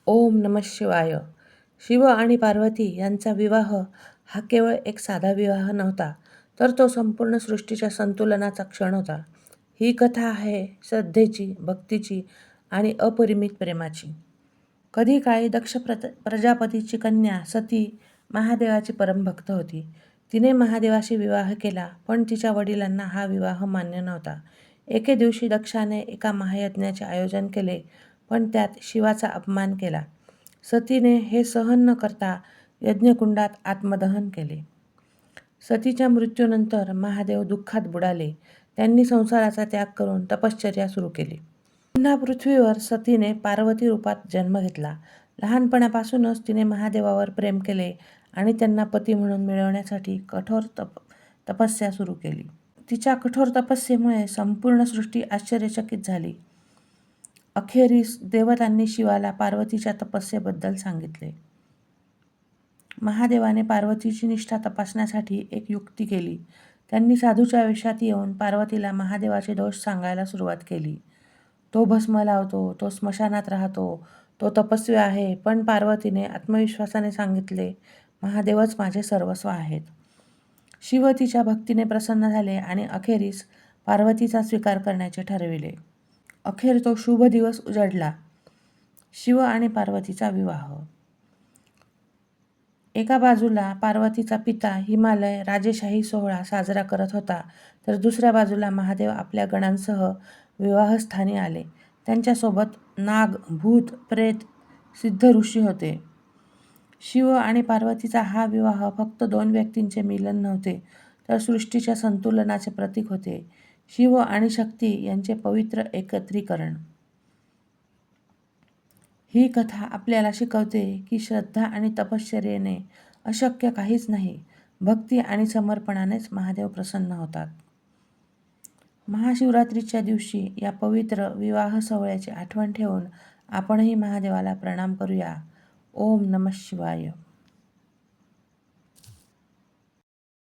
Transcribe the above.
ओम नमः शिवाय. शिव आणि पार्वती यांचा विवाह हा केवळ एक साधा विवाह नव्हता, तर तो संपूर्ण सृष्टीच्या संतुलनाचा क्षण होता. ही कथा आहे श्रद्धेची, भक्तीची आणि अपरिमित प्रेमाची. कधी काळी दक्ष प्रजापतीची कन्या सती महादेवाची परमभक्त होती. तिने महादेवाशी विवाह केला, पण तिच्या वडिलांना हा विवाह मान्य नव्हता. एके दिवशी दक्षाने एका महायज्ञाचे आयोजन केले, पण त्यात शिवाचा अपमान केला. सतीने हे सहन न करता यज्ञकुंडात आत्मदहन केले. सतीच्या मृत्यूनंतर महादेव दुःखात बुडाले. त्यांनी संसाराचा त्याग करून तपश्चर्या सुरू केली. पुन्हा पृथ्वीवर सतीने पार्वती रूपात जन्म घेतला. लहानपणापासूनच तिने महादेवावर प्रेम केले आणि त्यांना पती म्हणून मिळवण्यासाठी कठोर तपस्या सुरू केली. तिच्या कठोर तपस्येमुळे संपूर्ण सृष्टी आश्चर्यचकित झाली. अखेरीस देवतांनी शिवाला पार्वतीच्या तपस्येबद्दल सांगितले. महादेवाने पार्वतीची निष्ठा तपासण्यासाठी एक युक्ती केली. त्यांनी साधूच्या वेशात येऊन पार्वतीला महादेवाचे दोष सांगायला सुरुवात केली. तो भस्म लावतो, तो स्मशानात राहतो, तो तपस्वी आहे. पण पार्वतीने आत्मविश्वासाने सांगितले, महादेवच माझे सर्वस्व आहेत. शिव तिच्या भक्तीने प्रसन्न झाले आणि अखेरीस पार्वतीचा स्वीकार करण्याचे ठरविले. अखेर तो शुभ दिवस उजडला. शिव आणि पार्वतीचा विवाह. एका बाजूला पार्वतीचा पिता हिमालय राजेशाही सोहळा साजरा करत होता, तर दुसऱ्या बाजूला महादेव आपल्या गणांसह विवाहस्थानी आले. त्यांच्यासोबत नाग, भूत, प्रेत, सिद्ध ऋषी होते. शिव आणि पार्वतीचा हा विवाह फक्त दोन व्यक्तींचे मिलन नव्हते, तर सृष्टीच्या संतुलनाचे प्रतीक होते. शिव आणि शक्ती यांचे पवित्र एकत्रीकरण. ही कथा आपल्याला शिकवते की श्रद्धा आणि तपश्चर्येने अशक्य काहीच नाही. भक्ती आणि समर्पणानेच महादेव प्रसन्न होतात. महाशिवरात्रीच्या दिवशी या पवित्र विवाह सोहळ्याची आठवण ठेवून आपणही महादेवाला प्रणाम करूया. ओम नमः शिवाय.